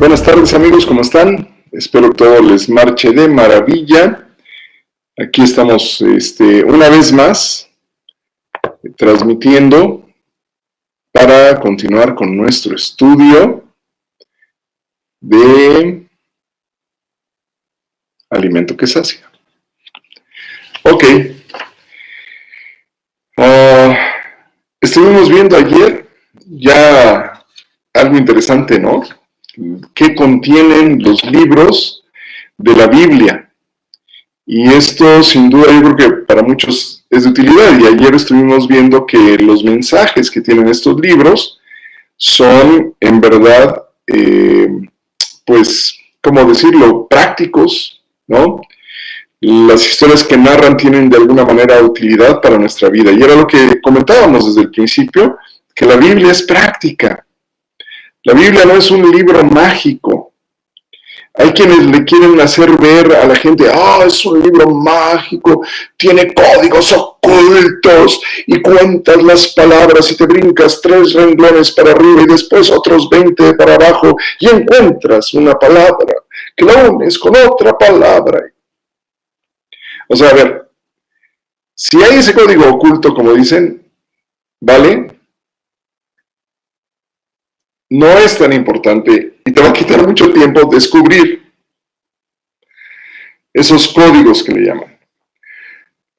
Buenas tardes amigos, ¿cómo están? Espero que todo les marche de maravilla. Aquí estamos una vez más transmitiendo para continuar con nuestro estudio de alimento que sacia. Ok. Estuvimos viendo ayer ya algo interesante, ¿no? ¿Qué contienen los libros de la Biblia? Y esto sin duda yo creo que para muchos es de utilidad. Y ayer estuvimos viendo que los mensajes que tienen estos libros son en verdad, pues, ¿cómo decirlo?, prácticos, ¿no? Las historias que narran tienen de alguna manera utilidad para nuestra vida. Y era lo que comentábamos desde el principio, que la Biblia es práctica. La Biblia no es un libro mágico. Hay quienes le quieren hacer ver a la gente, es un libro mágico, tiene códigos ocultos y cuentas las palabras y te brincas 3 renglones para arriba y después otros 20 para abajo y encuentras una palabra que la unes con otra palabra. O sea, a ver, si hay ese código oculto, como dicen, ¿vale? No es tan importante y te va a quitar mucho tiempo descubrir esos códigos que le llaman.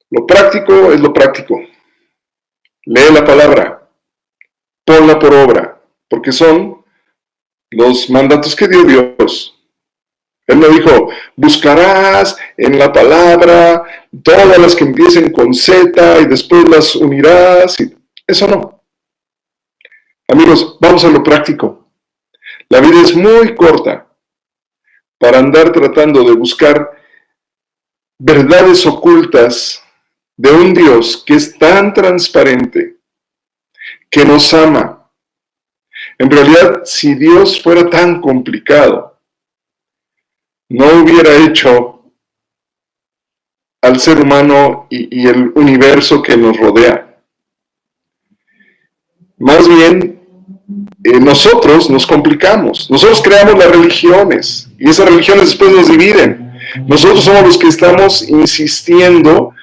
Lo práctico es lo práctico. Lee la palabra, ponla por obra, porque son los mandatos que dio Dios. Él no dijo, buscarás en la palabra todas las que empiecen con Z y después las unirás. Eso no. Amigos, vamos a lo práctico. La vida es muy corta para andar tratando de buscar verdades ocultas de un Dios que es tan transparente, que nos ama. En realidad, si Dios fuera tan complicado, no hubiera hecho al ser humano y el universo que nos rodea. Más bien, nosotros nos complicamos. Nosotros creamos las religiones y esas religiones después nos dividen. Nosotros somos los que estamos insistiendo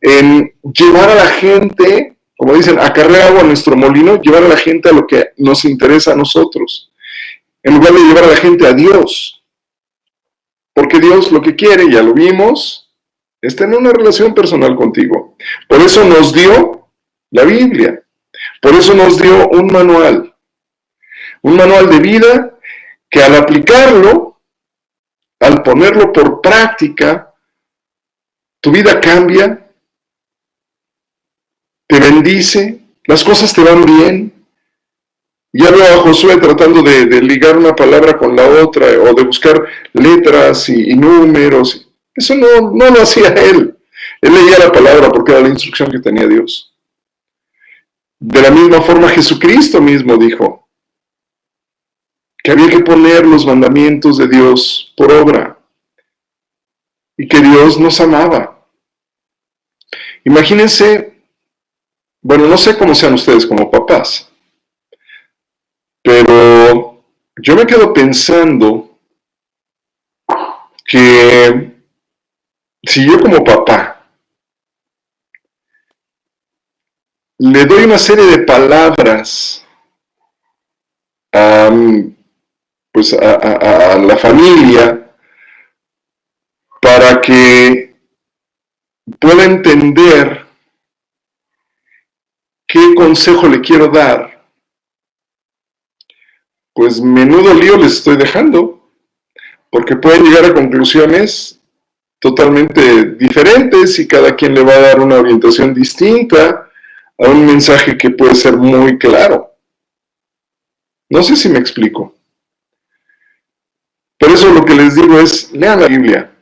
en llevar a la gente, como dicen, acarrear agua a nuestro molino, llevar a la gente a lo que nos interesa a nosotros, en lugar de llevar a la gente a Dios. Porque Dios lo que quiere, ya lo vimos, es tener una relación personal contigo. Por eso nos dio la Biblia. Por eso nos dio un manual de vida que al aplicarlo, al ponerlo por práctica, tu vida cambia, te bendice, las cosas te van bien. Ya veo a Josué tratando de ligar una palabra con la otra o de buscar letras y números. Eso no lo hacía él. Él leía la palabra porque era la instrucción que tenía Dios. De la misma forma Jesucristo mismo dijo que había que poner los mandamientos de Dios por obra y que Dios nos amaba. Imagínense, bueno, no sé cómo sean ustedes como papás, pero yo me quedo pensando que si yo como papá le doy una serie de palabras a la familia para que pueda entender qué consejo le quiero dar, pues menudo lío les estoy dejando, porque pueden llegar a conclusiones totalmente diferentes y cada quien le va a dar una orientación distinta a un mensaje que puede ser muy claro. No sé si me explico. Por eso lo que les digo es, lean la Biblia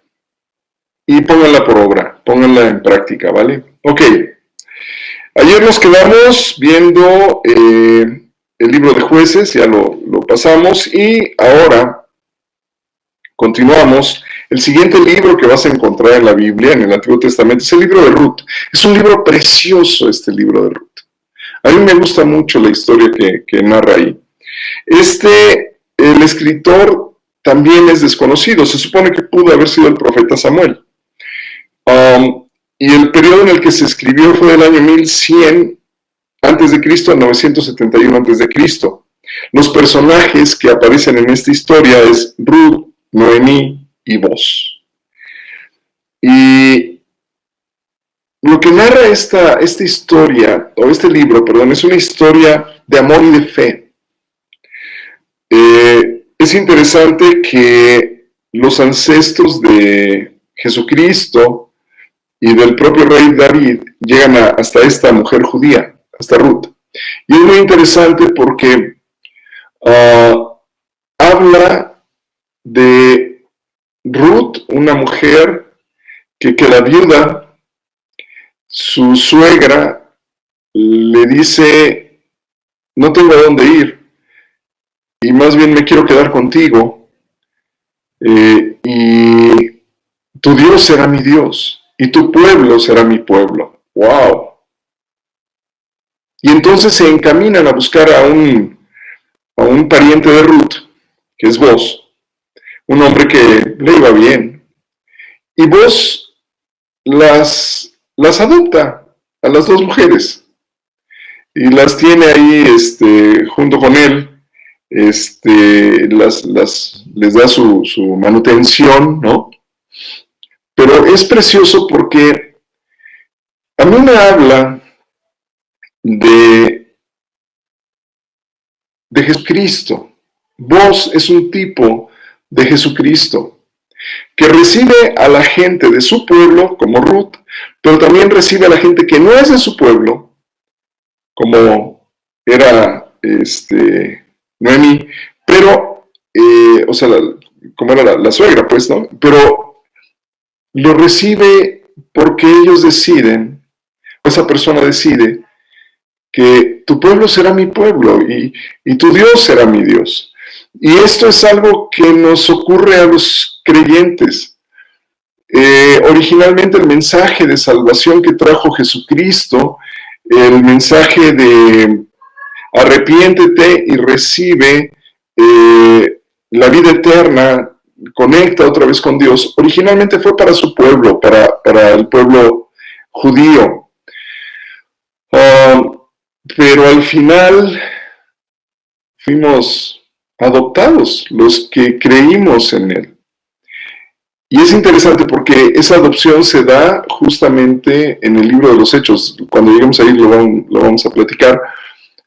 y pónganla por obra, pónganla en práctica, ¿vale? Ok. Ayer nos quedamos viendo el libro de Jueces, ya lo pasamos, y ahora continuamos. El siguiente libro que vas a encontrar en la Biblia, en el Antiguo Testamento, es el libro de Ruth. Es un libro precioso este libro de Ruth. A mí me gusta mucho la historia que narra ahí. El escritor también es desconocido. Se supone que pudo haber sido el profeta Samuel. Y el periodo en el que se escribió fue del año 1100 antes de Cristo a 971 antes de Cristo. Los personajes que aparecen en esta historia es Ruth, Noemí y Boz. Y lo que narra esta historia, o este libro, perdón, es una historia de amor y de fe. Es interesante que los ancestros de Jesucristo y del propio rey David llegan hasta esta mujer judía, hasta Ruth. Y es muy interesante porque habla de Ruth, una mujer que queda viuda. Su suegra le dice: no tengo a dónde ir, y más bien me quiero quedar contigo, y tu Dios será mi Dios, y tu pueblo será mi pueblo. ¡Wow! Y entonces se encaminan a buscar a un pariente de Ruth, que es Boz, un hombre que le iba bien. Y Boz las adopta a las dos mujeres y las tiene ahí junto con él. Les da su manutención, ¿no? Pero es precioso porque a mí me habla de Jesucristo. Boz es un tipo de Jesucristo que recibe a la gente de su pueblo, como Ruth, pero también recibe a la gente que no es de su pueblo, como era Noemí, pero, como era la suegra, pues, ¿no? Pero lo recibe porque ellos deciden, esa persona decide, que tu pueblo será mi pueblo y tu Dios será mi Dios. Y esto es algo que nos ocurre a los creyentes. Originalmente el mensaje de salvación que trajo Jesucristo, el mensaje de arrepiéntete y recibe la vida eterna, conecta otra vez con Dios, originalmente fue para su pueblo, para el pueblo judío. Pero al final fuimos adoptados, los que creímos en Él. Y es interesante porque esa adopción se da justamente en el libro de los Hechos. Cuando lleguemos ahí lo vamos a platicar.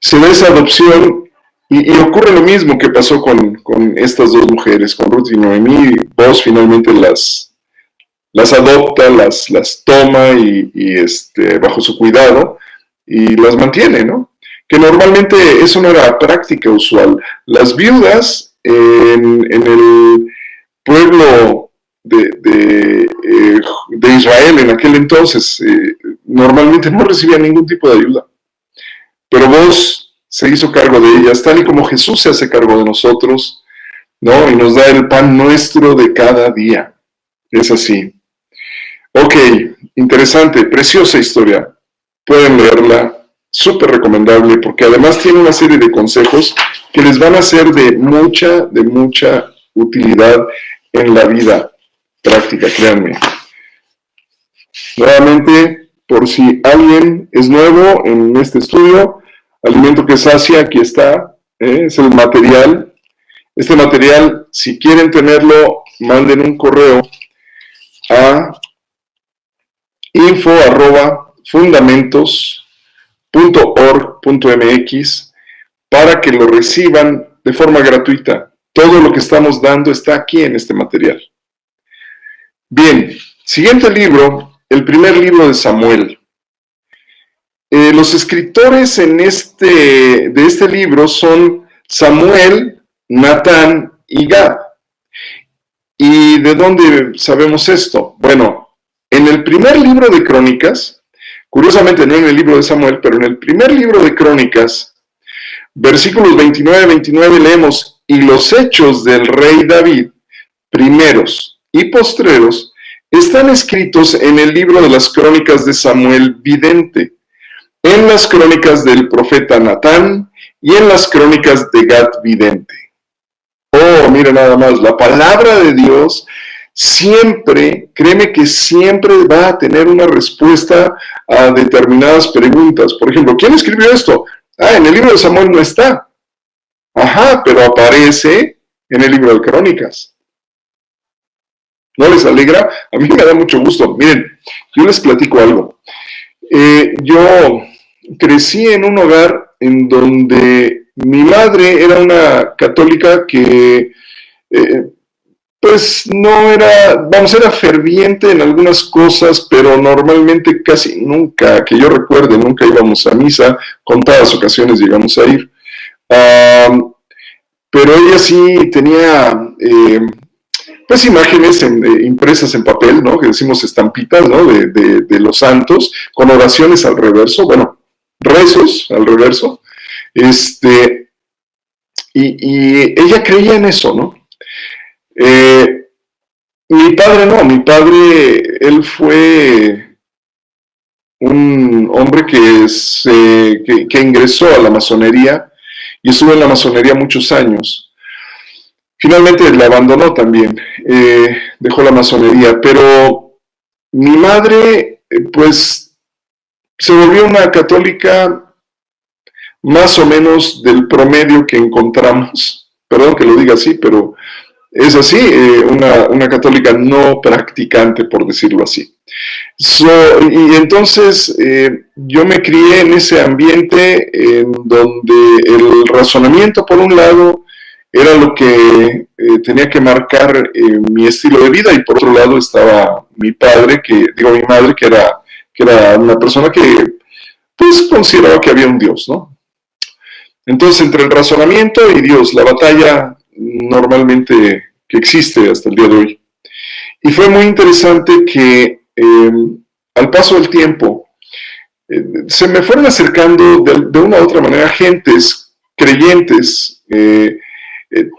Se da esa adopción y ocurre lo mismo que pasó con estas dos mujeres, con Ruth y Noemí. Boz finalmente las adopta, las toma y bajo su cuidado y las mantiene, ¿no? Que normalmente eso no era práctica usual. Las viudas en el pueblo de Israel en aquel entonces normalmente no recibían ningún tipo de ayuda. Pero Boz se hizo cargo de ellas, tal y como Jesús se hace cargo de nosotros, ¿no? Y nos da el pan nuestro de cada día. Es así. Ok, interesante, preciosa historia. Pueden leerla, súper recomendable, porque además tiene una serie de consejos que les van a ser de mucha utilidad en la vida práctica, créanme. Nuevamente, por si alguien es nuevo en este estudio, Alimento que Sacia, aquí está, es el material. Este material, si quieren tenerlo, manden un correo a info@fundamentos.org.mx para que lo reciban de forma gratuita. Todo lo que estamos dando está aquí en este material. Bien, siguiente libro, el primer libro de Samuel. Los escritores de este libro son Samuel, Natán y Gad. ¿Y de dónde sabemos esto? Bueno, en el primer libro de Crónicas, curiosamente no en el libro de Samuel, pero en el primer libro de Crónicas, versículos 29 leemos: y los hechos del rey David, primeros y postreros, están escritos en el libro de las crónicas de Samuel vidente, en las crónicas del profeta Natán y en las crónicas de Gad vidente. Oh, mira nada más, la palabra de Dios siempre, créeme que siempre va a tener una respuesta a determinadas preguntas. Por ejemplo, ¿quién escribió esto? Ah, en el libro de Samuel no está. Ajá, pero aparece en el libro de Crónicas. ¿No les alegra? A mí me da mucho gusto. Miren, yo les platico algo. Yo crecí en un hogar en donde mi madre era una católica que pues no era, vamos, era ferviente en algunas cosas, pero normalmente casi nunca, que yo recuerde, nunca íbamos a misa, contadas ocasiones llegamos a ir. Pero ella sí tenía, pues, imágenes impresas en papel, ¿no? Que decimos estampitas, ¿no? De los santos, con oraciones al reverso, bueno, rezos al reverso, y ella creía en eso, ¿no? Mi padre no, mi padre, él fue un hombre que ingresó a la masonería y estuvo en la masonería muchos años. Finalmente la abandonó también, dejó la masonería, pero mi madre, pues, se volvió una católica más o menos del promedio que encontramos. Perdón que lo diga así, pero es así, una católica no practicante, por decirlo así. Y entonces yo me crié en ese ambiente en donde el razonamiento, por un lado, era lo que tenía que marcar mi estilo de vida, y por otro lado estaba mi padre, mi madre, que era una persona que pues consideraba que había un Dios, ¿no? Entonces, entre el razonamiento y Dios, la batalla normalmente que existe hasta el día de hoy. Y fue muy interesante que al paso del tiempo se me fueron acercando de una u otra manera gentes creyentes,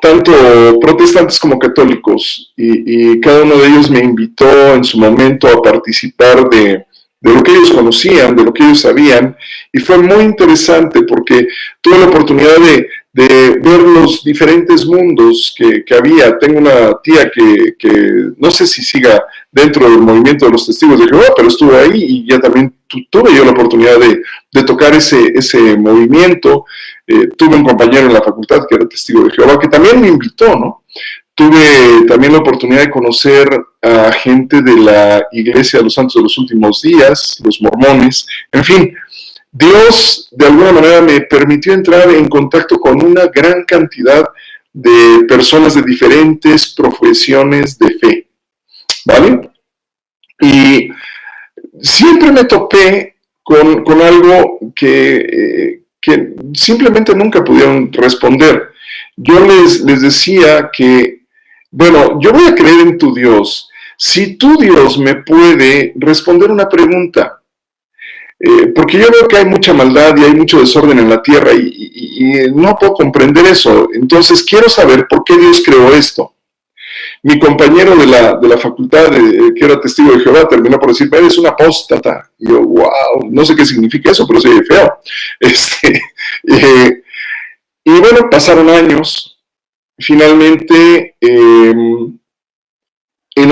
tanto protestantes como católicos, y cada uno de ellos me invitó en su momento a participar de lo que ellos conocían, de lo que ellos sabían, y fue muy interesante porque tuve la oportunidad de ver los diferentes mundos que había. Tengo una tía que no sé si siga dentro del movimiento de los testigos de Jehová, pero estuvo ahí y ya también tuve yo la oportunidad de tocar ese movimiento. Tuve un compañero en la facultad que era testigo de Jehová, que también me invitó, ¿no? Tuve también la oportunidad de conocer a gente de la Iglesia de los Santos de los Últimos Días, los mormones, en fin. Dios de alguna manera me permitió entrar en contacto con una gran cantidad de personas de diferentes profesiones de fe, ¿vale? Y siempre me topé con algo que simplemente nunca pudieron responder. Yo les decía que, bueno, yo voy a creer en tu Dios si tu Dios me puede responder una pregunta. Porque yo veo que hay mucha maldad y hay mucho desorden en la tierra y no puedo comprender eso. Entonces quiero saber por qué Dios creó esto. Mi compañero de la facultad, que era testigo de Jehová, terminó por decirme, eres un apóstata. Y yo, wow, no sé qué significa eso, pero se oye feo. Y bueno, pasaron años. Finalmente, en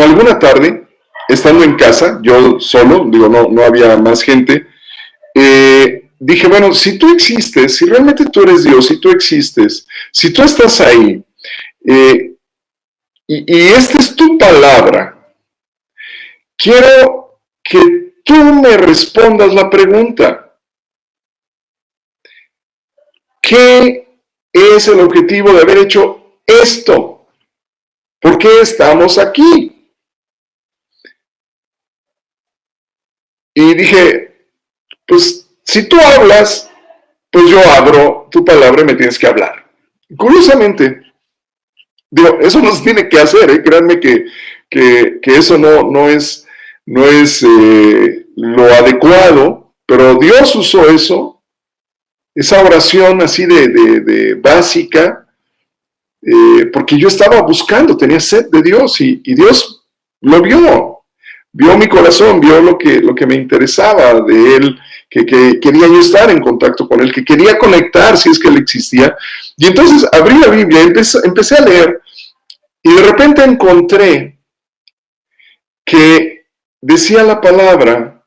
alguna tarde, estando en casa, yo solo, digo, no había más gente, dije, bueno, si tú existes, si realmente tú eres Dios, si tú existes, si tú estás ahí, y esta es tu palabra, quiero que tú me respondas la pregunta. ¿Qué es el objetivo de haber hecho esto? ¿Por qué estamos aquí? Y dije, pues si tú hablas, pues yo abro tu palabra y me tienes que hablar. Curiosamente, digo, eso no se tiene que hacer, créanme que eso no es lo adecuado, pero Dios usó eso, esa oración así de básica, porque yo estaba buscando, tenía sed de Dios y Dios lo vio. vio mi corazón, vio lo que me interesaba de él, que quería yo estar en contacto con él, que quería conectar si es que él existía. Y entonces abrí la Biblia, empecé a leer, y de repente encontré que decía la palabra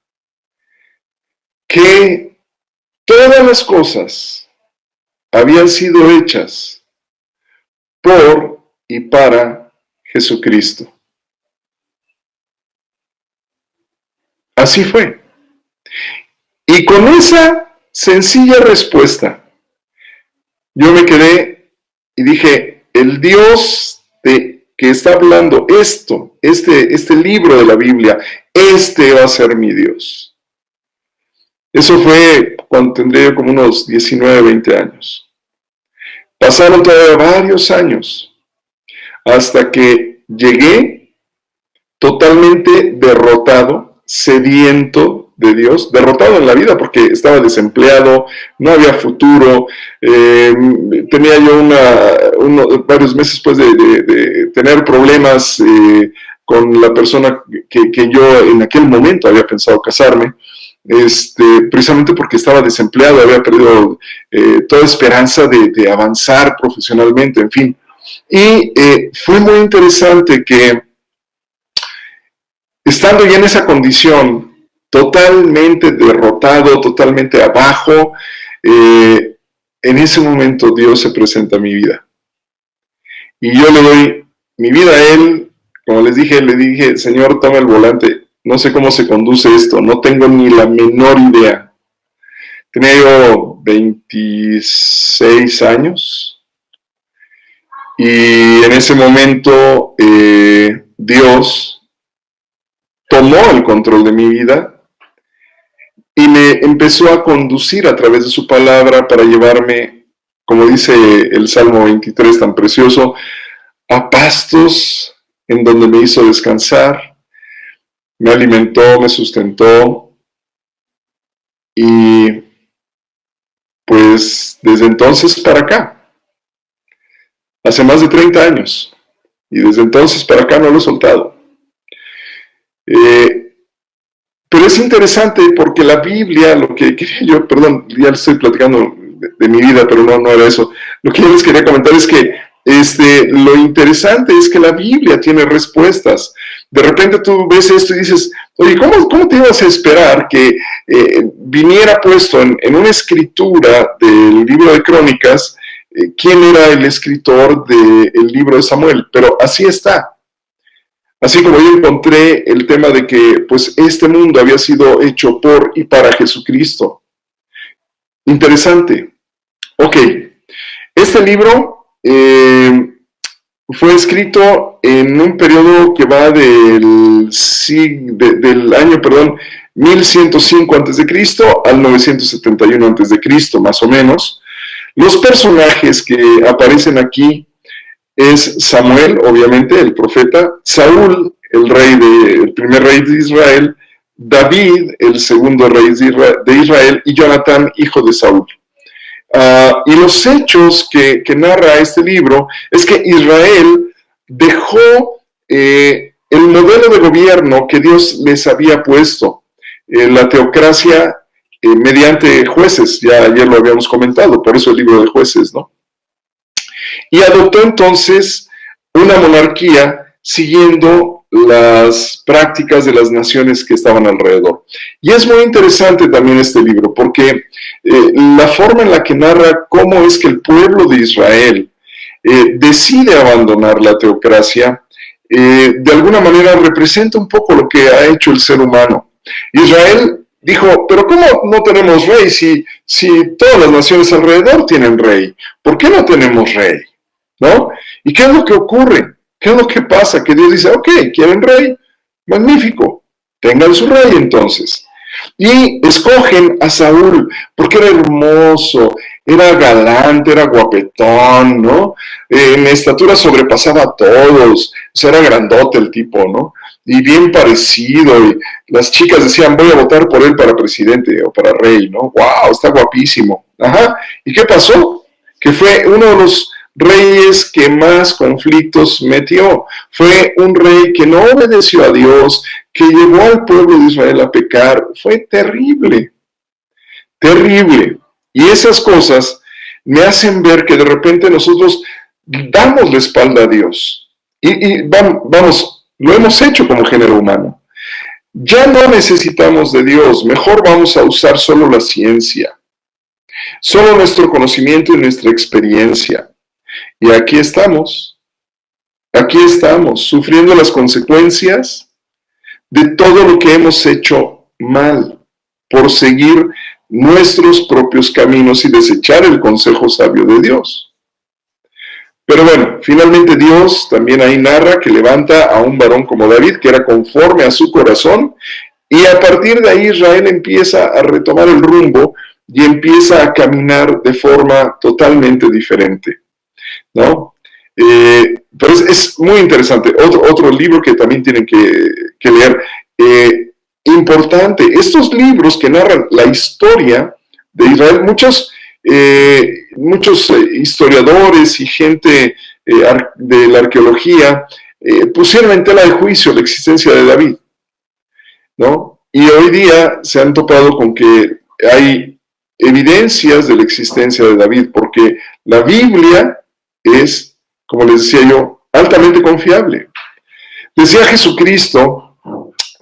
que todas las cosas habían sido hechas por y para Jesucristo. Así fue. Y con esa sencilla respuesta, yo me quedé y dije, el Dios que está hablando este libro de la Biblia, este va a ser mi Dios. Eso fue cuando tendría como unos 19, 20 años. Pasaron todavía varios años hasta que llegué totalmente derrotado, sediento de Dios, derrotado en la vida porque estaba desempleado, no había futuro, tenía yo varios meses después de tener problemas con la persona que yo en aquel momento había pensado casarme, precisamente porque estaba desempleado, había perdido toda esperanza de avanzar profesionalmente, en fin. Y fue muy interesante que, estando ya en esa condición, totalmente derrotado, totalmente abajo, en ese momento Dios se presenta a mi vida. Y yo le doy mi vida a Él, como les dije, le dije, Señor, toma el volante, no sé cómo se conduce esto, no tengo ni la menor idea. Tenía yo 26 años y en ese momento Dios tomó el control de mi vida y me empezó a conducir a través de su palabra para llevarme, como dice el Salmo 23 tan precioso, a pastos en donde me hizo descansar, me alimentó, me sustentó y pues desde entonces para acá, hace más de 30 años, y desde entonces para acá no lo he soltado. Pero es interesante porque la Biblia, lo que quería yo, perdón, ya les estoy platicando de mi vida, pero no era eso. Lo que yo les quería comentar es que lo interesante es que la Biblia tiene respuestas. De repente tú ves esto y dices, oye, ¿cómo te ibas a esperar que viniera puesto en una escritura del libro de Crónicas quién era el escritor del libro de Samuel? Pero así está. Así como yo encontré el tema de que pues este mundo había sido hecho por y para Jesucristo. Interesante. Ok, este libro fue escrito en un periodo que va del año 1105 a.C. al 971 a.C., más o menos. Los personajes que aparecen aquí es Samuel, obviamente, el profeta, Saúl, el primer rey de Israel, David, el segundo rey de Israel, y Jonatán, hijo de Saúl. Y los hechos que narra este libro es que Israel dejó el modelo de gobierno que Dios les había puesto, la teocracia mediante jueces, ya ayer lo habíamos comentado, por eso el libro de Jueces, ¿no? Y adoptó entonces una monarquía siguiendo las prácticas de las naciones que estaban alrededor. Y es muy interesante también este libro, porque la forma en la que narra cómo es que el pueblo de Israel decide abandonar la teocracia, de alguna manera representa un poco lo que ha hecho el ser humano. Israel dijo, pero ¿cómo no tenemos rey si todas las naciones alrededor tienen rey? ¿Por qué no tenemos rey? ¿No? ¿Y qué es lo que ocurre? ¿Qué es lo que pasa? Que Dios dice, ok, ¿quieren rey? Magnífico, tengan su rey entonces. Y escogen a Saúl, porque era hermoso, era galante, era guapetón, ¿no? En estatura sobrepasaba a todos, o sea, era grandote el tipo, ¿no? Y bien parecido, y las chicas decían, voy a votar por él para presidente o para rey, ¿no? ¡Wow! Está guapísimo. Ajá, ¿y qué pasó? Que fue uno de los reyes que más conflictos metió. Fue un rey que no obedeció a Dios, que llevó al pueblo de Israel a pecar. Fue terrible, terrible. Y esas cosas me hacen ver que de repente nosotros damos la espalda a Dios. Y vamos, lo hemos hecho como género humano. Ya no necesitamos de Dios, mejor vamos a usar solo la ciencia, solo nuestro conocimiento y nuestra experiencia. Y aquí estamos, sufriendo las consecuencias de todo lo que hemos hecho mal, por seguir nuestros propios caminos y desechar el consejo sabio de Dios. Pero bueno, finalmente Dios también ahí narra que levanta a un varón como David, que era conforme a su corazón, y a partir de ahí Israel empieza a retomar el rumbo y empieza a caminar de forma totalmente diferente, ¿no? Pero es muy interesante. Otro libro que también tienen que leer, importante, estos libros que narran la historia de Israel, muchos historiadores y gente de la arqueología pusieron en tela de juicio la existencia de David, ¿no? Y hoy día se han topado con que hay evidencias de la existencia de David, porque la Biblia es, como les decía yo, altamente confiable. Decía Jesucristo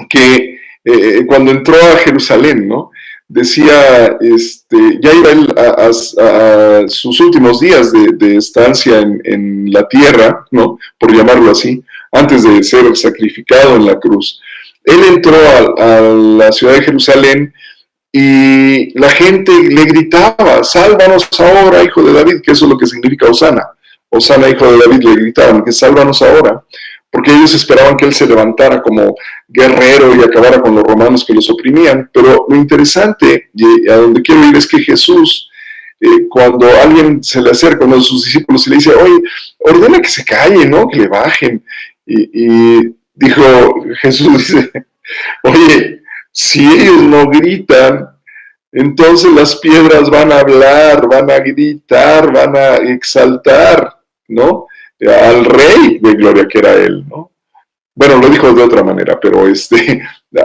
que cuando entró a Jerusalén, ¿no? Decía, ya iba él a sus últimos días de estancia en la tierra, ¿no? Por llamarlo así, antes de ser sacrificado en la cruz. Él entró a la ciudad de Jerusalén y la gente le gritaba, sálvanos ahora, hijo de David, que eso es lo que significa Hosana. Hosana, hijo de David, le gritaban, que sálvanos ahora, porque ellos esperaban que él se levantara como guerrero y acabara con los romanos que los oprimían. Pero lo interesante, y a donde quiero ir, es que Jesús, cuando alguien se le acerca, uno de sus discípulos, y le dice, oye, ordena que se calle, ¿no? Que le bajen. Y dijo, Jesús dice, oye, si ellos no gritan, entonces las piedras van a hablar, van a gritar, van a exaltar, ¿no? Al rey de gloria que era él, ¿no? Bueno, lo dijo de otra manera, pero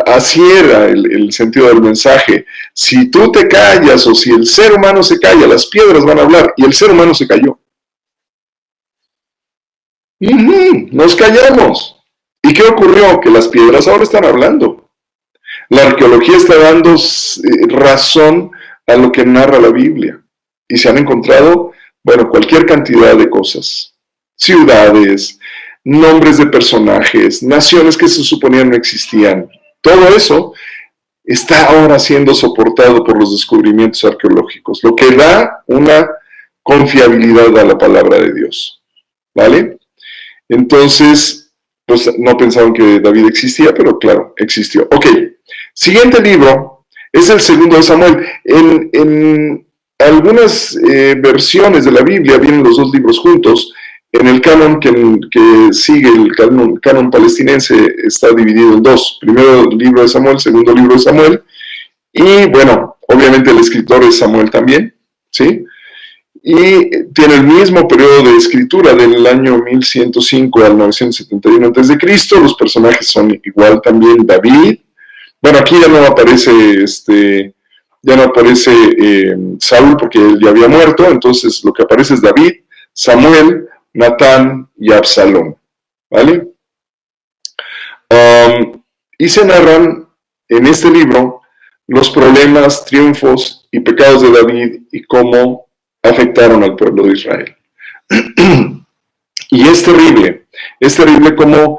así era el sentido del mensaje. Si tú te callas o si el ser humano se calla, las piedras van a hablar, y el ser humano se calló. Nos callamos. ¿Y qué ocurrió? Que las piedras ahora están hablando. La arqueología está dando razón a lo que narra la Biblia. Y se han encontrado, bueno, cualquier cantidad de cosas. Ciudades, nombres de personajes, naciones que se suponían no existían. Todo eso está ahora siendo soportado por los descubrimientos arqueológicos, lo que da una confiabilidad a la palabra de Dios. ¿Vale? Entonces, pues no pensaban que David existía, pero claro, existió. Ok, siguiente libro es el segundo de Samuel. En algunas versiones de la Biblia vienen los dos libros juntos. En el canon que sigue, el canon palestinense, está dividido en dos. Primero el libro de Samuel, segundo libro de Samuel. Y bueno, obviamente el escritor es Samuel también, ¿sí? Y tiene el mismo periodo de escritura del año 1105 al 971 a.C. Los personajes son igual también David. Bueno, aquí ya no aparece Saúl porque él ya había muerto, entonces lo que aparece es David, Samuel, Natán y Absalón, ¿vale? Y se narran en este libro los problemas, triunfos y pecados de David y cómo afectaron al pueblo de Israel. Y es terrible cómo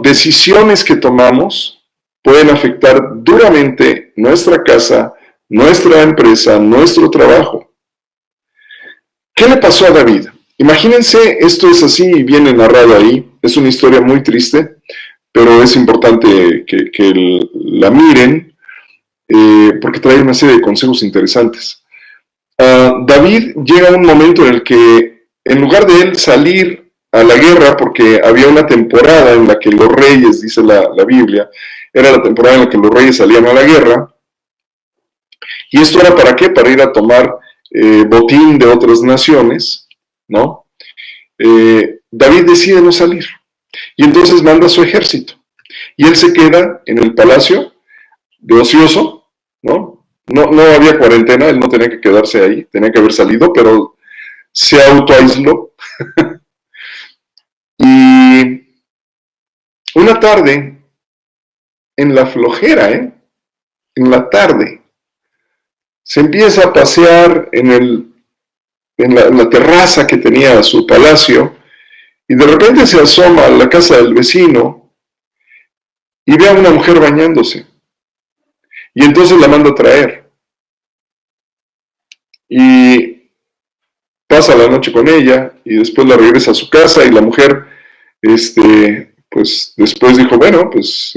decisiones que tomamos pueden afectar duramente nuestra casa, nuestra empresa, nuestro trabajo. ¿Qué le pasó a David? Imagínense, esto es así y viene narrado ahí. Es una historia muy triste, pero es importante que la miren porque trae una serie de consejos interesantes. David llega a un momento en el que, en lugar de él salir a la guerra, porque había una temporada en la que los reyes, dice la Biblia, era la temporada en la que los reyes salían a la guerra, y esto era ¿para qué? Para ir a tomar botín de otras naciones, ¿no? David decide no salir y entonces manda a su ejército y él se queda en el palacio de ocioso, ¿no? No había cuarentena, él no tenía que quedarse ahí, tenía que haber salido, pero se autoaisló. Y una tarde, en la flojera, en la tarde, se empieza a pasear en la terraza que tenía su palacio y de repente se asoma a la casa del vecino y ve a una mujer bañándose. Y entonces la manda a traer. Y pasa la noche con ella y después la regresa a su casa y la mujer, pues después dijo, bueno, pues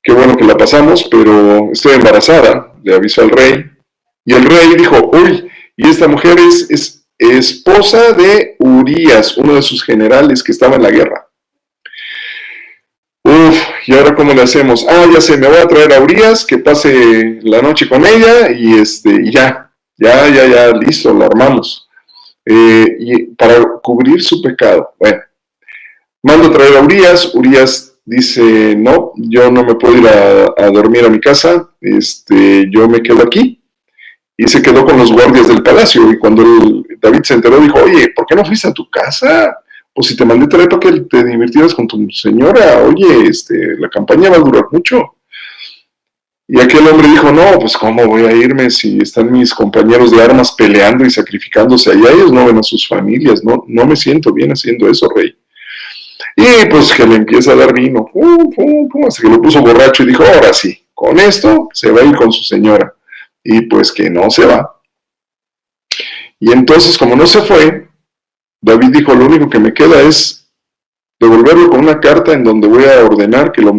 qué bueno que la pasamos, pero estoy embarazada, le avisó al rey. Y el rey dijo, uy, y esta mujer es esposa de Urías, uno de sus generales que estaba en la guerra. Uf, ¿y ahora cómo le hacemos? Ah, ya sé, me voy a traer a Urías, que pase la noche con ella y ya, listo, lo armamos. Y para cubrir su pecado. Bueno, mando a traer a Urías. Urías dice, no, yo no me puedo ir a dormir a mi casa, yo me quedo aquí. Y se quedó con los guardias del palacio. Y cuando David se enteró, dijo, oye, ¿por qué no fuiste a tu casa? Pues si te mandé traer para que te divirtieras con tu señora, oye, la campaña va a durar mucho. Y aquel hombre dijo, no, pues cómo voy a irme si están mis compañeros de armas peleando y sacrificándose allá, ellos no ven a sus familias, no me siento bien haciendo eso, rey. Y pues que le empieza a dar vino, hasta que lo puso borracho y dijo, ahora sí, con esto se va a ir con su señora. Y pues que no se va. Y entonces, como no se fue, David dijo, lo único que me queda es devolverlo con una carta en donde voy a ordenar que lo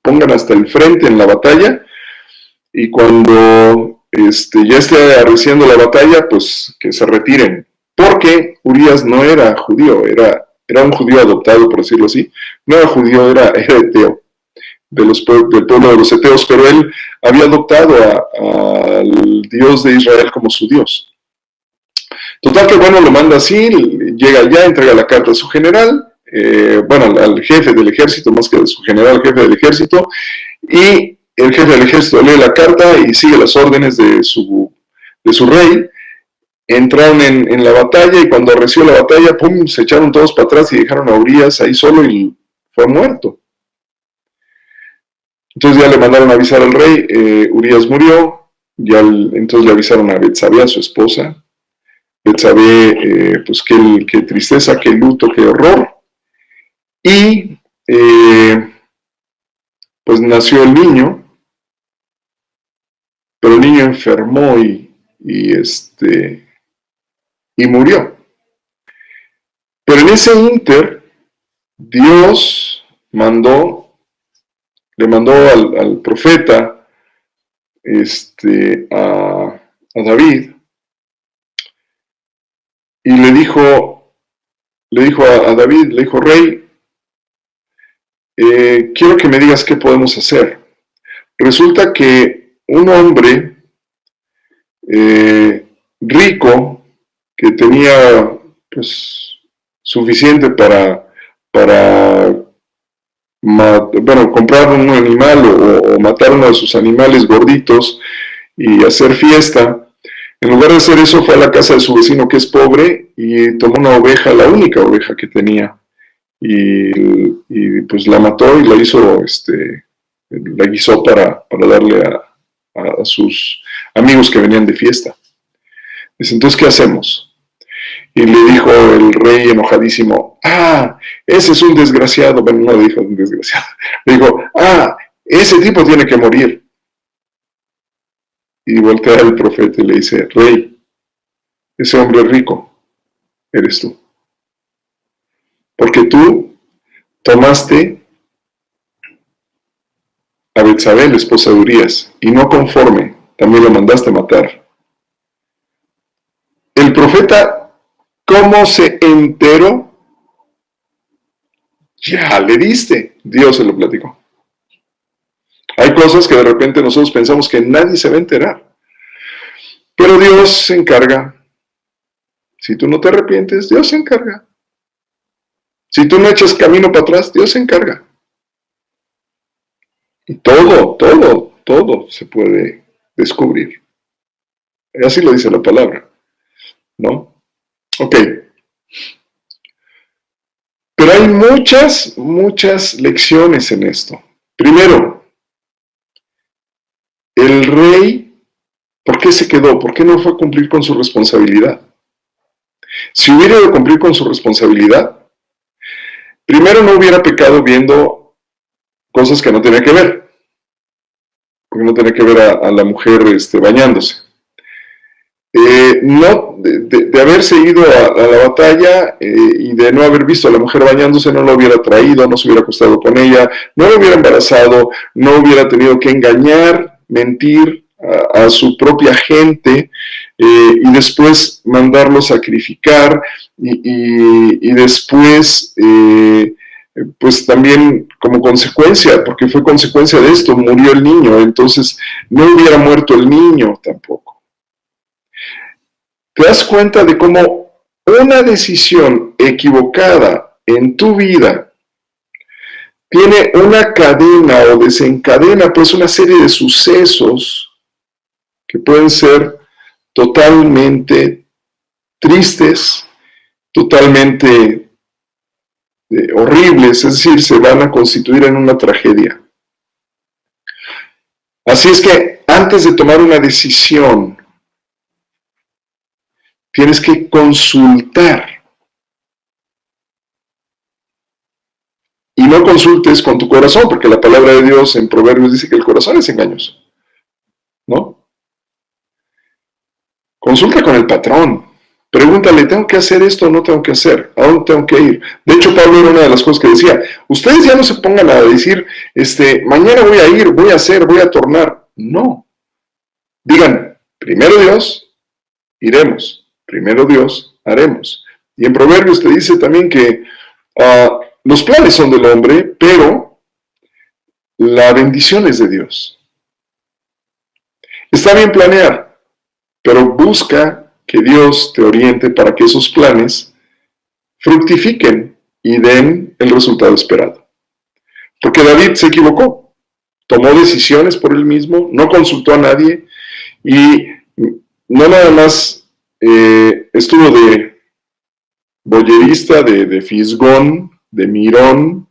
pongan hasta el frente en la batalla y cuando ya esté arreciando la batalla, pues que se retiren. Porque Urías no era judío, era un judío adoptado, por decirlo así. No era judío, era eteo, del pueblo de los eteos, pero él había adoptado al Dios de Israel como su Dios. Total que bueno, lo manda así, llega allá, entrega la carta a su general, al jefe del ejército, más que a su general, jefe del ejército, y el jefe del ejército lee la carta y sigue las órdenes de su rey. Entraron en la batalla y cuando arreció la batalla, pum, se echaron todos para atrás y dejaron a Urías ahí solo y fue muerto. Entonces ya le mandaron a avisar al rey, Urías murió, entonces le avisaron a Betsabé, a su esposa. Betsabé, pues qué tristeza, qué luto, qué horror. Y pues nació el niño, pero el niño enfermó y murió. Pero en ese inter, Dios le mandó al profeta, a David, y le dijo a David, le dijo, rey, quiero que me digas qué podemos hacer. Resulta que un hombre rico que tenía pues suficiente para comprar un animal o matar uno de sus animales gorditos y hacer fiesta. En lugar de hacer eso, fue a la casa de su vecino que es pobre y tomó una oveja, la única oveja que tenía, y pues la mató y la hizo, la guisó para darle a sus amigos que venían de fiesta. Dice, entonces, ¿qué hacemos? Y le dijo el rey enojadísimo, ese es un desgraciado. Bueno, no dijo un desgraciado. Le dijo, ese tipo tiene que morir. Y voltea el profeta y le dice, rey, ese hombre rico eres tú. Porque tú tomaste a Betsabé, la esposa de Urías, y no conforme, también lo mandaste matar. El profeta, ¿cómo se enteró? Ya le diste, Dios se lo platicó. Hay cosas que de repente nosotros pensamos que nadie se va a enterar. Pero Dios se encarga. Si tú no te arrepientes, Dios se encarga. Si tú no echas camino para atrás, Dios se encarga. Y todo se puede descubrir. Así lo dice la palabra, ¿no? Ok. Pero hay muchas lecciones en esto. Primero, el rey, ¿por qué se quedó? ¿Por qué no fue a cumplir con su responsabilidad? Si hubiera ido a cumplir con su responsabilidad, primero no hubiera pecado viendo cosas que no tenía que ver. Porque no tenía que ver a la mujer bañándose. De haberse ido a la batalla y de no haber visto a la mujer bañándose, no lo hubiera traído, no se hubiera acostado con ella, no lo hubiera embarazado, no hubiera tenido que engañar, mentir a su propia gente y después mandarlo sacrificar y después pues también como consecuencia, porque fue consecuencia de esto, murió el niño, entonces no hubiera muerto el niño tampoco. Te das cuenta de cómo una decisión equivocada en tu vida tiene una cadena o desencadena pues una serie de sucesos que pueden ser totalmente tristes, totalmente horribles, es decir, se van a constituir en una tragedia. Así es que antes de tomar una decisión, tienes que consultar. Y no consultes con tu corazón, porque la palabra de Dios en Proverbios dice que el corazón es engañoso, ¿no? Consulta con el patrón. Pregúntale, ¿tengo que hacer esto o no tengo que hacer? ¿A dónde tengo que ir? De hecho, Pablo era una de las cosas que decía, ustedes ya no se pongan a decir, mañana voy a ir, voy a hacer, voy a tornar. No. Digan, primero Dios, iremos. Primero Dios, haremos. Y en Proverbios te dice también que los planes son del hombre, pero la bendición es de Dios. Está bien planear, pero busca que Dios te oriente para que esos planes fructifiquen y den el resultado esperado. Porque David se equivocó, tomó decisiones por él mismo, no consultó a nadie y no nada más estuvo de boyerista, de fisgón, de mirón,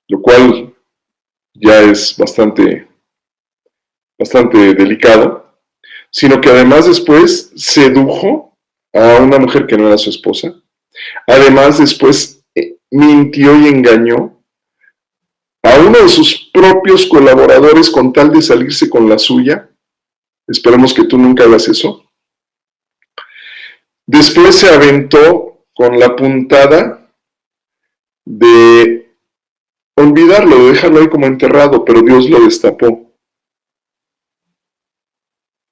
lo cual ya es bastante delicado, sino que además después sedujo a una mujer que no era su esposa, además después mintió y engañó a uno de sus propios colaboradores con tal de salirse con la suya. Esperemos que tú nunca hagas eso. Después se aventó con la puntada de olvidarlo, de dejarlo ahí como enterrado, pero Dios lo destapó.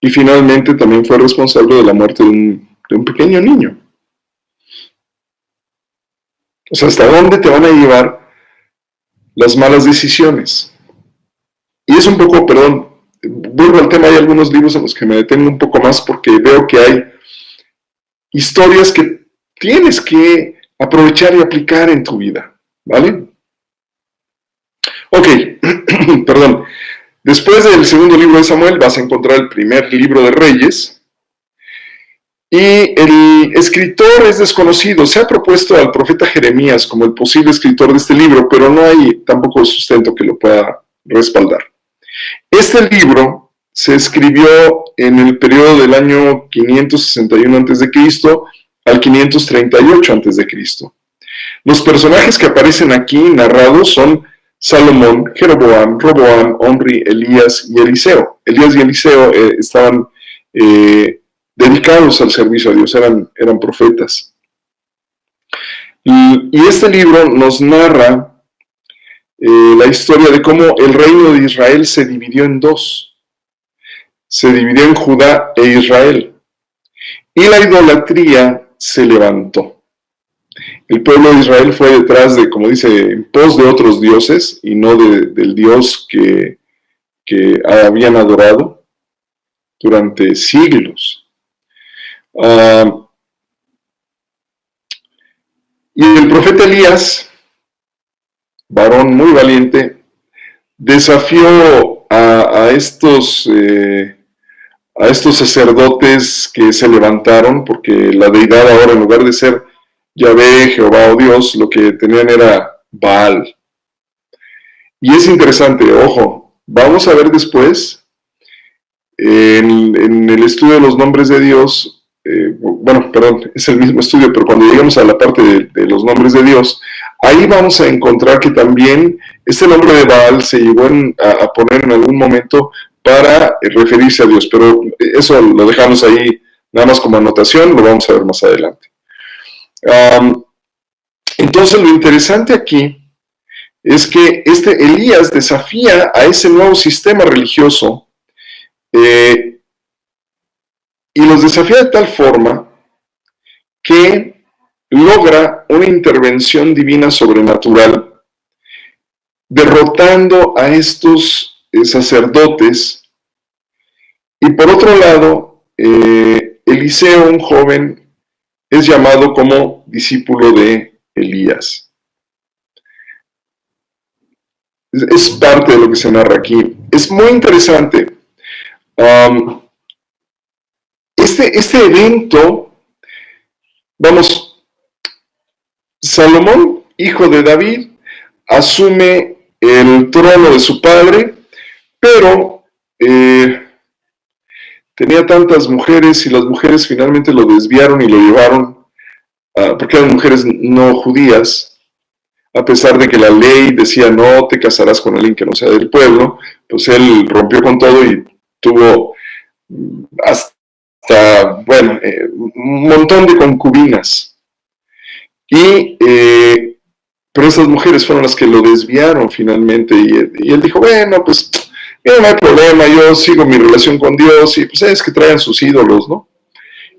Y finalmente también fue responsable de la muerte de un pequeño niño. O sea, ¿hasta dónde te van a llevar las malas decisiones? Y es un poco, perdón, vuelvo al tema, hay algunos libros en los que me detengo un poco más porque veo que hay historias que tienes que aprovechar y aplicar en tu vida, ¿vale? Ok, perdón. Después del segundo libro de Samuel vas a encontrar el primer libro de Reyes. Y el escritor es desconocido. Se ha propuesto al profeta Jeremías como el posible escritor de este libro, pero no hay tampoco sustento que lo pueda respaldar. Este libro se escribió en el periodo del año 561 a.C. al 538 a.C. Los personajes que aparecen aquí narrados son Salomón, Jeroboam, Roboam, Omri, Elías y Eliseo. Elías y Eliseo estaban dedicados al servicio a Dios, eran profetas. Y este libro nos narra la historia de cómo el reino de Israel se dividió en dos. Se dividió en Judá e Israel. Y la idolatría se levantó. El pueblo de Israel fue detrás de, como dice, en pos de otros dioses y no del Dios que habían adorado. durante siglos. Y el profeta Elías, varón muy valiente, desafió a estos sacerdotes que se levantaron, porque la deidad ahora, en lugar de ser Yahvé, Jehová o Dios, lo que tenían era Baal. Y es interesante, ojo, vamos a ver después, en el estudio de los nombres de Dios, bueno, perdón, es el mismo estudio, pero cuando lleguemos a la parte de los nombres de Dios, ahí vamos a encontrar que también este nombre de Baal se llegó a poner en algún momento para referirse a Dios, pero eso lo dejamos ahí nada más como anotación, lo vamos a ver más adelante. Entonces lo interesante aquí es que Elías desafía a ese nuevo sistema religioso y los desafía de tal forma que logra una intervención divina sobrenatural, derrotando a estos sacerdotes. Y por otro lado, Eliseo, un joven, es llamado como discípulo de Elías. Es parte de lo que se narra aquí. Es muy interesante. Este evento, vamos, Salomón, hijo de David, asume el trono de su padre, pero tenía tantas mujeres y las mujeres finalmente lo desviaron y lo llevaron, porque eran mujeres no judías, a pesar de que la ley decía no te casarás con alguien que no sea del pueblo, pues él rompió con todo y tuvo hasta, bueno, un montón de concubinas. Pero esas mujeres fueron las que lo desviaron finalmente y él dijo, bueno, pues no hay problema, yo sigo mi relación con Dios y pues es que traigan sus ídolos, ¿no?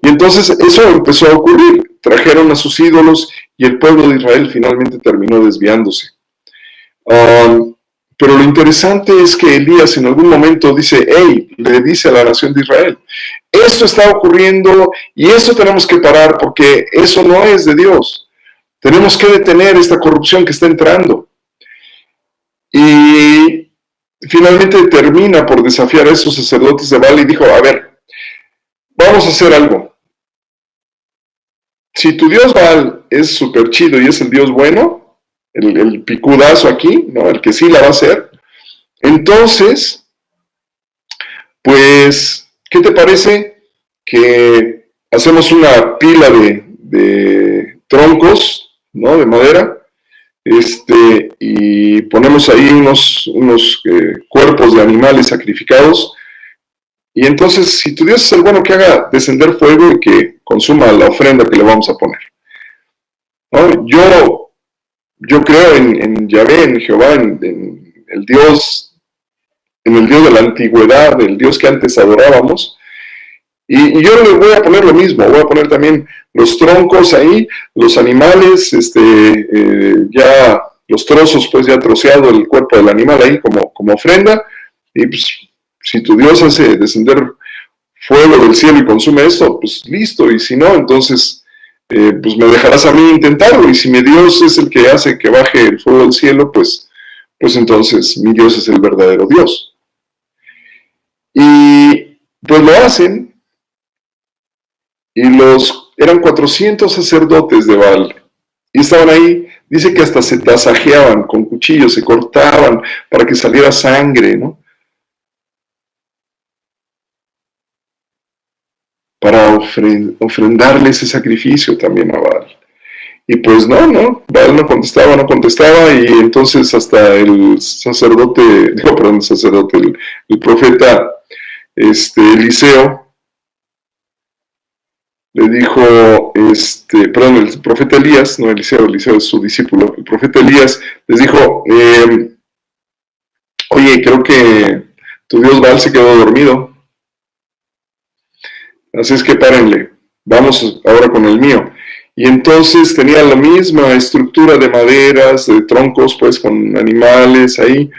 Y entonces eso empezó a ocurrir, trajeron a sus ídolos y el pueblo de Israel finalmente terminó desviándose. Pero lo interesante es que Elías en algún momento dice, hey, le dice a la nación de Israel, eso está ocurriendo y eso tenemos que parar porque eso no es de Dios. Tenemos que detener esta corrupción que está entrando. Y finalmente termina por desafiar a esos sacerdotes de Baal y dijo, a ver, vamos a hacer algo. Si tu Dios Baal es súper chido y es el Dios bueno, el picudazo aquí, ¿no? El que sí la va a hacer, entonces, pues, ¿qué te parece que hacemos una pila de troncos, ¿no? De madera, y ponemos ahí unos cuerpos de animales sacrificados. Y entonces, si tu Dios es el bueno, que haga descender fuego y que consuma la ofrenda que le vamos a poner, ¿no? Yo creo en Yahvé, en Jehová, en el Dios de la antigüedad, el Dios que antes adorábamos. Y yo le voy a poner lo mismo, voy a poner también los troncos ahí, los animales, ya los trozos, pues ya troceado el cuerpo del animal ahí como ofrenda, y pues si tu Dios hace descender fuego del cielo y consume esto, pues listo, y si no, entonces pues me dejarás a mí intentarlo, y si mi Dios es el que hace que baje el fuego del cielo, pues entonces mi Dios es el verdadero Dios. Y pues lo hacen, y eran 400 sacerdotes de Baal, y estaban ahí, dice que hasta se tasajeaban con cuchillos, se cortaban para que saliera sangre, ¿no? Para ofrendarle ese sacrificio también a Baal. Y pues no, Baal no contestaba, y entonces hasta el profeta Eliseo, le dijo, el profeta Elías, no Eliseo es su discípulo, el profeta Elías les dijo, oye, creo que tu Dios Baal se quedó dormido, así es que párenle, vamos ahora con el mío. Y entonces tenía la misma estructura de maderas, de troncos, pues con animales ahí,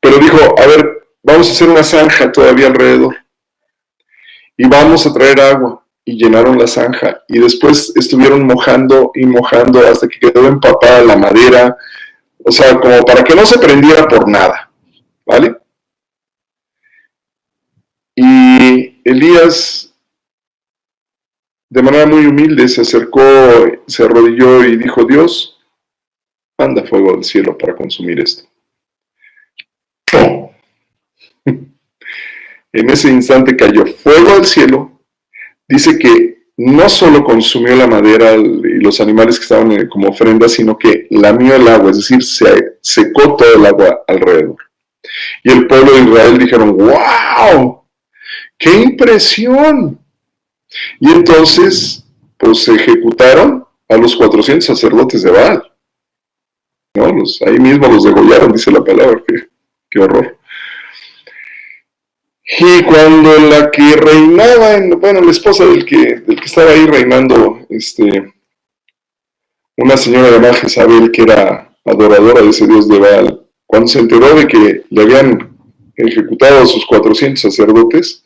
pero dijo, a ver, vamos a hacer una zanja todavía alrededor. y vamos a traer agua. Y llenaron la zanja, y después estuvieron mojando y mojando hasta que quedó empapada la madera, o sea, como para que no se prendiera por nada, ¿vale? Y Elías, de manera muy humilde, se acercó, se arrodilló y dijo: Dios, manda fuego del cielo para consumir esto. En ese instante cayó fuego del cielo. Dice que no solo consumió la madera y los animales que estaban como ofrenda, sino que lamió el agua, es decir, se secó todo el agua alrededor. Y el pueblo de Israel dijeron: ¡wow! ¡Qué impresión! Y entonces, pues se ejecutaron a los 400 sacerdotes de Baal, ¿no? Ahí mismo los degollaron, dice la palabra. ¡Qué horror! Y cuando la que reinaba, la esposa del que estaba ahí reinando, una señora llamada Jezabel, que era adoradora de ese dios de Baal, cuando se enteró de que le habían ejecutado a sus 400 sacerdotes,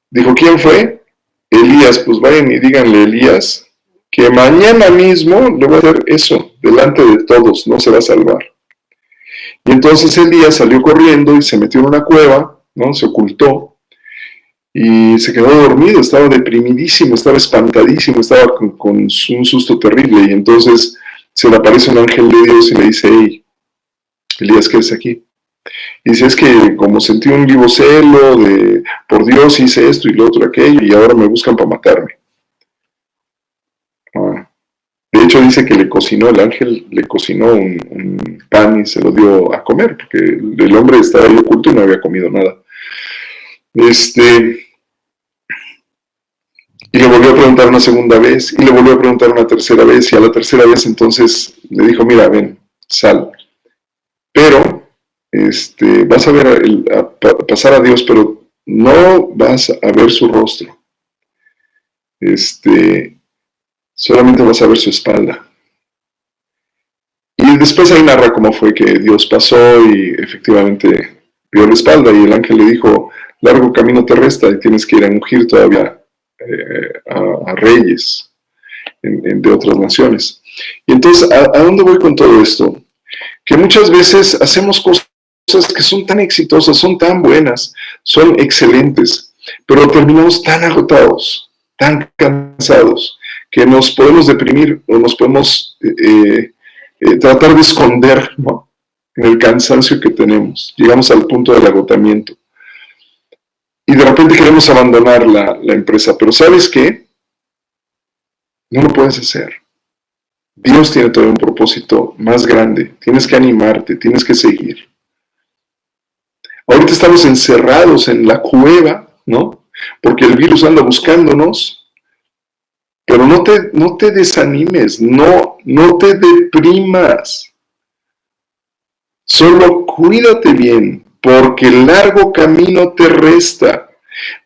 dijo: ¿quién fue? Elías. Pues vayan y díganle a Elías que mañana mismo le voy a hacer eso, delante de todos, no se va a salvar. Y entonces Elías salió corriendo y se metió en una cueva, ¿no? Se ocultó y se quedó dormido, estaba deprimidísimo, estaba espantadísimo, estaba con un susto terrible. Y entonces se le aparece un ángel de Dios y le dice: hey, Elías, ¿qué haces aquí? Y dice: es que como sentí un vivo celo por Dios, hice esto y lo otro, aquello, y ahora me buscan para matarme. De hecho dice que el ángel le cocinó un pan y se lo dio a comer, porque el hombre estaba ahí oculto y no había comido nada. Y le volvió a preguntar una segunda vez, y le volvió a preguntar una tercera vez, y a la tercera vez entonces le dijo: mira, ven, sal. Pero vas a ver pasar a Dios, pero no vas a ver su rostro. Solamente vas a ver su espalda. Y después ahí narra cómo fue que Dios pasó y efectivamente vio la espalda, y el ángel le dijo: largo camino te resta y tienes que ir a ungir todavía a reyes de otras naciones. Y entonces, ¿a dónde voy con todo esto? Que muchas veces hacemos cosas que son tan exitosas, son tan buenas, son excelentes, pero terminamos tan agotados, tan cansados, que nos podemos deprimir o nos podemos tratar de esconder, ¿no?, en el cansancio que tenemos. Llegamos al punto del agotamiento. Y de repente queremos abandonar la empresa, pero ¿sabes qué? No lo puedes hacer. Dios tiene todo un propósito más grande. Tienes que animarte, tienes que seguir. Ahorita estamos encerrados en la cueva, ¿no? Porque el virus anda buscándonos. Pero no te desanimes, no te deprimas. Solo cuídate bien, porque el largo camino te resta.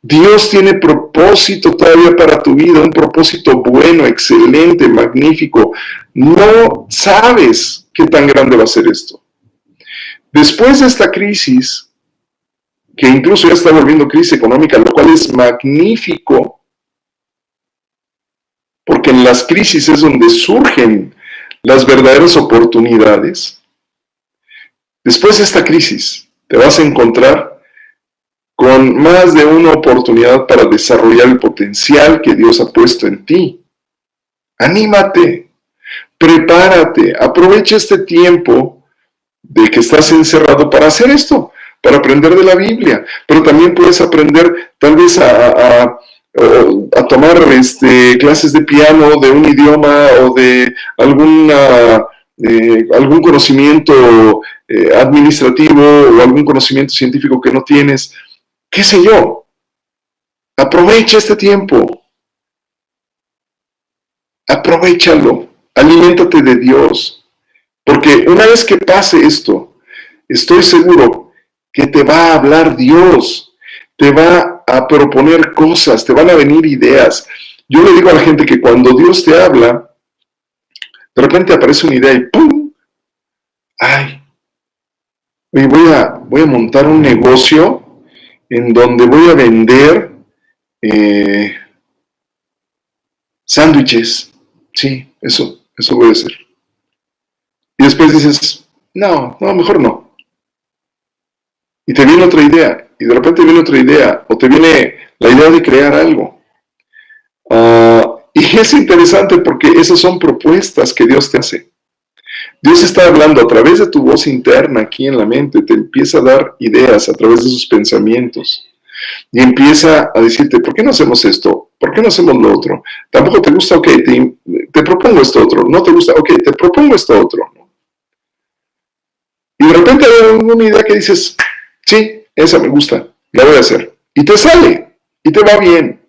Dios tiene propósito todavía para tu vida, un propósito bueno, excelente, magnífico. No sabes qué tan grande va a ser esto. Después de esta crisis, que incluso ya está volviendo crisis económica, lo cual es magnífico, porque en las crisis es donde surgen las verdaderas oportunidades. Después de esta crisis, te vas a encontrar con más de una oportunidad para desarrollar el potencial que Dios ha puesto en ti. Anímate, prepárate, aprovecha este tiempo de que estás encerrado para hacer esto, para aprender de la Biblia, pero también puedes aprender tal vez a tomar clases de piano, de un idioma o de algún conocimiento administrativo o algún conocimiento científico que no tienes, qué sé yo. Aprovecha este tiempo, aprovéchalo, aliméntate de Dios, porque una vez que pase esto, estoy seguro que te va a hablar Dios, te va a proponer cosas, te van a venir ideas. Yo le digo a la gente que cuando Dios te habla, de repente aparece una idea y ¡pum! ¡Ay! Voy a montar un negocio en donde voy a vender sándwiches. Sí, eso voy a hacer. Y después dices, no, mejor no. Y te viene otra idea, y de repente viene otra idea, o te viene la idea de crear algo. Y es interesante porque esas son propuestas que Dios te hace. Dios está hablando a través de tu voz interna aquí en la mente, te empieza a dar ideas a través de sus pensamientos. Y empieza a decirte, ¿por qué no hacemos esto? ¿Por qué no hacemos lo otro? ¿Tampoco te gusta? Ok, te propongo esto otro. ¿No te gusta? Ok, te propongo esto otro. Y de repente hay una idea que dices, sí, esa me gusta, la voy a hacer. Y te sale, y te va bien.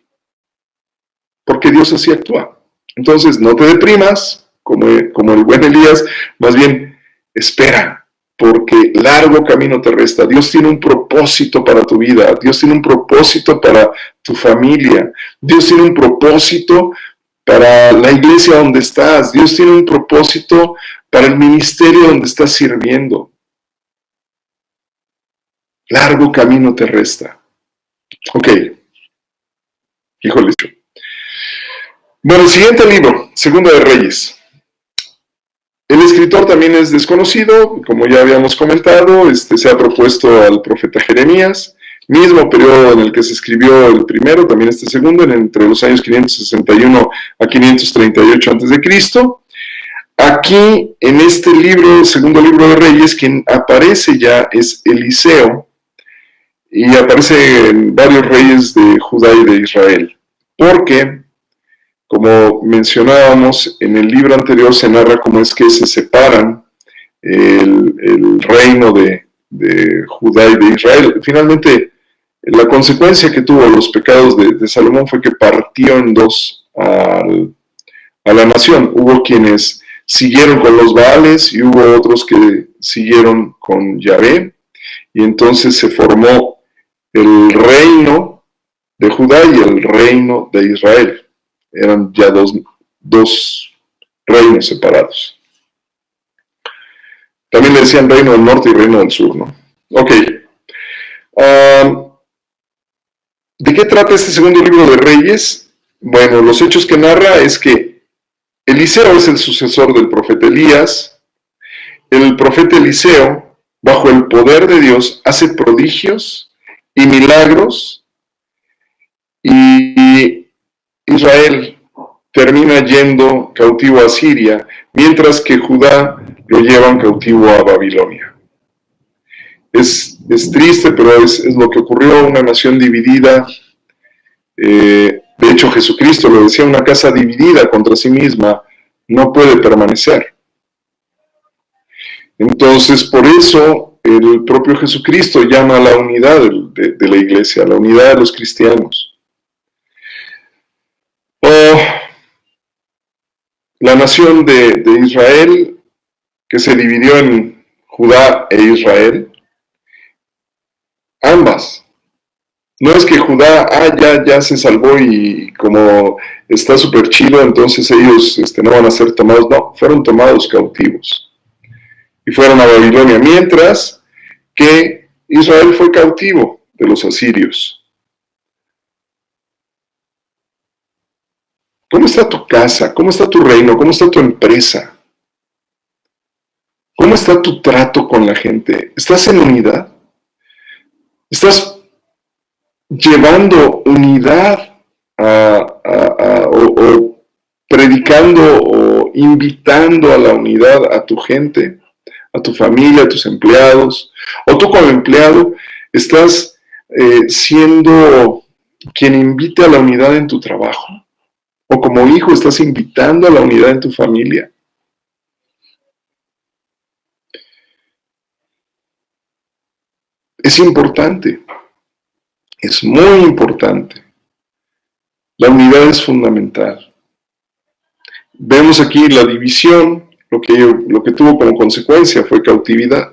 Porque Dios así actúa. Entonces, no te deprimas, como el buen Elías, más bien, espera, porque largo camino te resta. Dios tiene un propósito para tu vida, Dios tiene un propósito para tu familia, Dios tiene un propósito para la iglesia donde estás, Dios tiene un propósito para el ministerio donde estás sirviendo. Largo camino te resta. Ok. Híjole. Bueno, el siguiente libro, Segunda de Reyes. El escritor también es desconocido, como ya habíamos comentado, se ha propuesto al profeta Jeremías, mismo periodo en el que se escribió el primero, también este segundo, entre los años 561 a 538 a.C. Aquí, en este libro, segundo libro de Reyes, quien aparece ya es Eliseo, y aparecen varios reyes de Judá y de Israel, porque, como mencionábamos, en el libro anterior se narra cómo es que se separan el reino de Judá y de Israel. Finalmente, la consecuencia que tuvo los pecados de Salomón fue que partió en dos a la nación. Hubo quienes siguieron con los Baales y hubo otros que siguieron con Yahvé, y entonces se formó el reino de Judá y el reino de Israel. Eran ya dos reinos separados. También le decían reino del norte y reino del sur, ¿no? Ok. ¿De qué trata este segundo libro de Reyes? Bueno, los hechos que narra es que Eliseo es el sucesor del profeta Elías. El profeta Eliseo, bajo el poder de Dios, hace prodigios y milagros, y Israel termina yendo cautivo a Siria, mientras que Judá lo llevan cautivo a Babilonia. Es triste, pero es lo que ocurrió, una nación dividida. De hecho, Jesucristo lo decía, una casa dividida contra sí misma no puede permanecer. Entonces, por eso, el propio Jesucristo llama a la unidad de la iglesia, a la unidad de los cristianos. La nación de Israel, que se dividió en Judá e Israel, ambas. No es que Judá, ya se salvó y como está súper chido, entonces ellos no van a ser tomados. No, fueron tomados cautivos y fueron a Babilonia, mientras que Israel fue cautivo de los asirios. ¿Cómo está tu casa? ¿Cómo está tu reino? ¿Cómo está tu empresa? ¿Cómo está tu trato con la gente? ¿Estás en unidad? ¿Estás llevando unidad o predicando o invitando a la unidad a tu gente, a tu familia, a tus empleados? ¿O tú como empleado estás siendo quien invite a la unidad en tu trabajo? ¿O como hijo estás invitando a la unidad en tu familia? Es importante, es muy importante. La unidad es fundamental. Vemos aquí la división, lo que tuvo como consecuencia fue cautividad.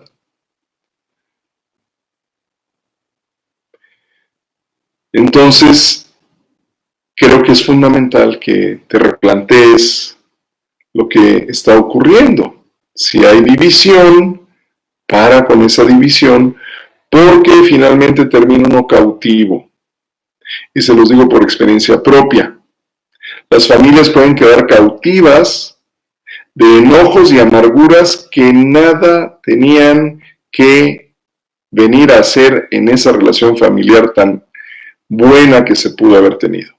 Entonces, creo que es fundamental que te replantees lo que está ocurriendo. Si hay división, para con esa división, porque finalmente termina uno cautivo. y se los digo por experiencia propia. Las familias pueden quedar cautivas de enojos y amarguras que nada tenían que venir a hacer en esa relación familiar tan buena que se pudo haber tenido.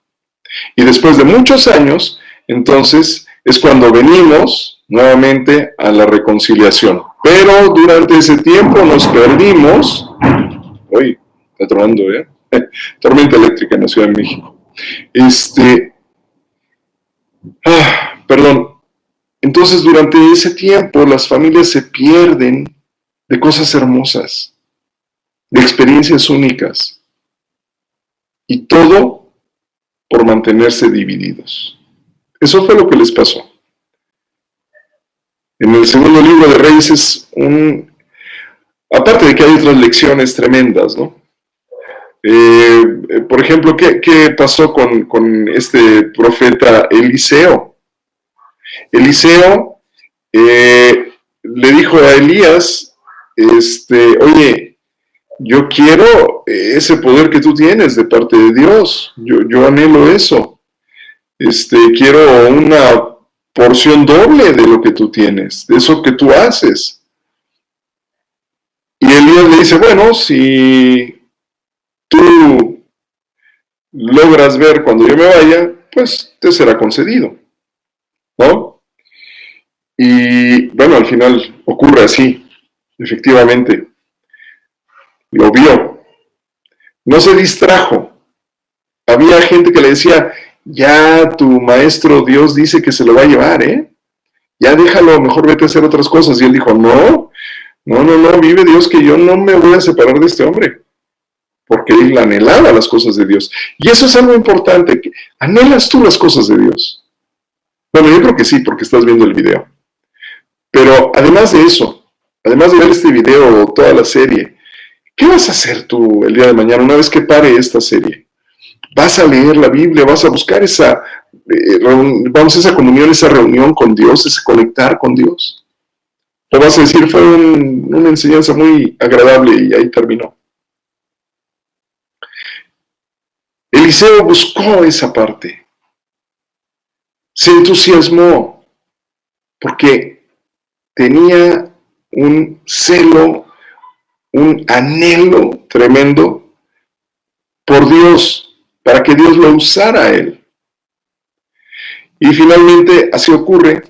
Y después de muchos años, entonces, es cuando venimos nuevamente a la reconciliación. Pero durante ese tiempo nos perdimos. Uy, está tronando, tormenta eléctrica en la Ciudad de México. Perdón. Entonces, durante ese tiempo, las familias se pierden de cosas hermosas, de experiencias únicas. Y todo por mantenerse divididos. Eso fue lo que les pasó. En el segundo libro de Reyes es aparte de que hay otras lecciones tremendas, ¿no? Por ejemplo, ¿qué pasó con este profeta Eliseo? Eliseo le dijo a Elías, oye, yo quiero ese poder que tú tienes de parte de Dios, yo anhelo eso, quiero una porción doble de lo que tú tienes, de eso que tú haces. Y Elías le dice, bueno, si tú logras ver cuando yo me vaya, pues te será concedido, ¿no? Y bueno, al final ocurre así, efectivamente. Lo vio. No se distrajo. Había gente que le decía, ya tu maestro Dios dice que se lo va a llevar, ya déjalo, mejor vete a hacer otras cosas. Y él dijo, no, vive Dios que yo no me voy a separar de este hombre. Porque él anhelaba las cosas de Dios. Y eso es algo importante. ¿Anhelas tú las cosas de Dios? Bueno, yo creo que sí, porque estás viendo el video. Pero además de eso, además de ver este video o toda la serie, ¿qué vas a hacer tú el día de mañana una vez que pare esta serie? ¿Vas a leer la Biblia? ¿Vas a buscar esa comunión, esa reunión con Dios, ese conectar con Dios? ¿O vas a decir, fue una enseñanza muy agradable y ahí terminó? Eliseo buscó esa parte. Se entusiasmó porque tenía un celo, un anhelo tremendo por Dios, para que Dios lo usara a él. Y finalmente así ocurre.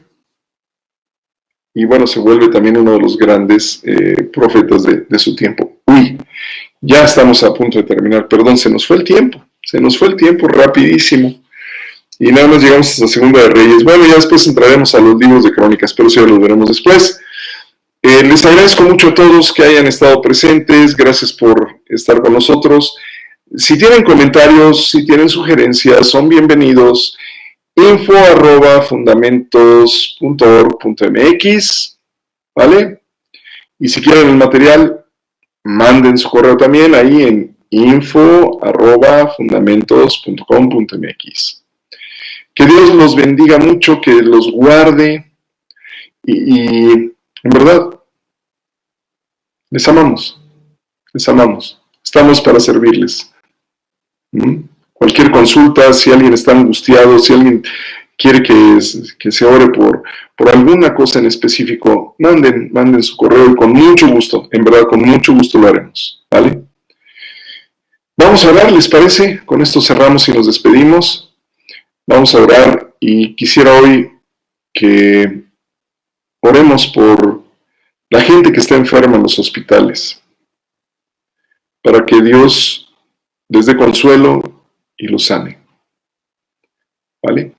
Y bueno, se vuelve también uno de los grandes profetas de su tiempo. Uy, ya estamos a punto de terminar. Perdón, se nos fue el tiempo rapidísimo. Y nada más llegamos hasta Segunda de Reyes. Bueno, ya después entraremos a los libros de Crónicas, pero eso ya lo veremos después. Les agradezco mucho a todos que hayan estado presentes. Gracias por estar con nosotros. Si tienen comentarios, si tienen sugerencias, son bienvenidos. info@fundamentos.org.mx, ¿vale? Y si quieren el material, manden su correo también ahí en info@fundamentos.com.mx. Que Dios los bendiga mucho, que los guarde y en verdad, les amamos, estamos para servirles. Cualquier consulta, si alguien está angustiado, si alguien quiere que se ore por alguna cosa en específico, manden su correo y con mucho gusto, en verdad, con mucho gusto lo haremos, ¿vale? Vamos a orar, ¿les parece? Con esto cerramos y nos despedimos. Vamos a orar y quisiera hoy que oremos por la gente que está enferma en los hospitales, para que Dios les dé consuelo y los sane. ¿Vale?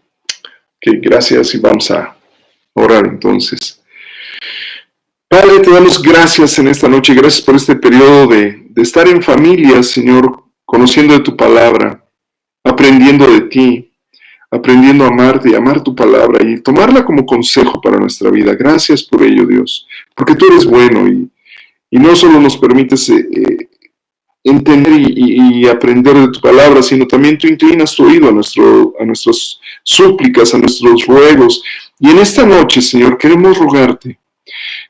Ok, gracias y vamos a orar entonces. Padre, te damos gracias en esta noche, gracias por este periodo de estar en familia, Señor, conociendo de tu palabra, aprendiendo de ti, aprendiendo a amarte y amar tu palabra y tomarla como consejo para nuestra vida. Gracias por ello, Dios, porque tú eres bueno y no solo nos permites entender y aprender de tu palabra, sino también tú inclinas tu oído a nuestras súplicas, a nuestros ruegos. Y en esta noche, Señor, queremos rogarte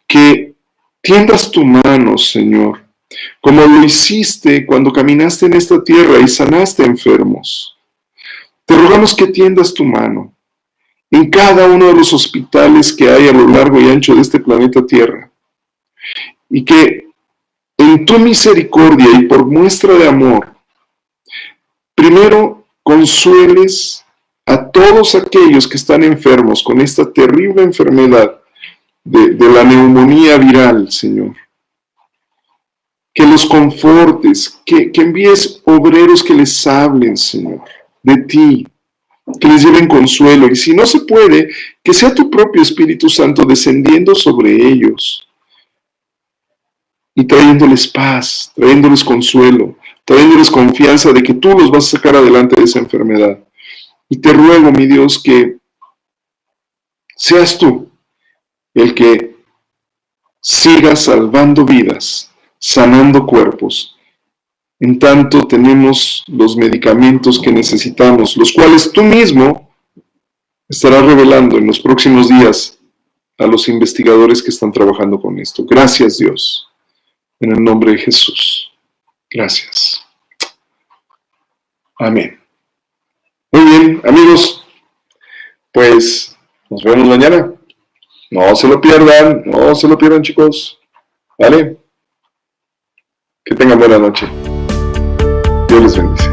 que tiendas tu mano, Señor, como lo hiciste cuando caminaste en esta tierra y sanaste enfermos. Te rogamos que tiendas tu mano en cada uno de los hospitales que hay a lo largo y ancho de este planeta Tierra, y que en tu misericordia y por muestra de amor, primero consueles a todos aquellos que están enfermos con esta terrible enfermedad de la neumonía viral, Señor. Que los confortes, que envíes obreros que les hablen, Señor, de ti, que les lleven consuelo, y si no se puede, que sea tu propio Espíritu Santo descendiendo sobre ellos y trayéndoles paz, trayéndoles consuelo, trayéndoles confianza de que tú los vas a sacar adelante de esa enfermedad. Y te ruego, mi Dios, que seas tú el que siga salvando vidas, sanando cuerpos. En tanto tenemos los medicamentos que necesitamos, los cuales tú mismo estarás revelando en los próximos días a los investigadores que están trabajando con esto. Gracias, Dios. En el nombre de Jesús. Gracias. Amén. Muy bien, amigos. Pues nos vemos mañana. No se lo pierdan, chicos. ¿Vale? Que tengan buena noche. Dios les bendice.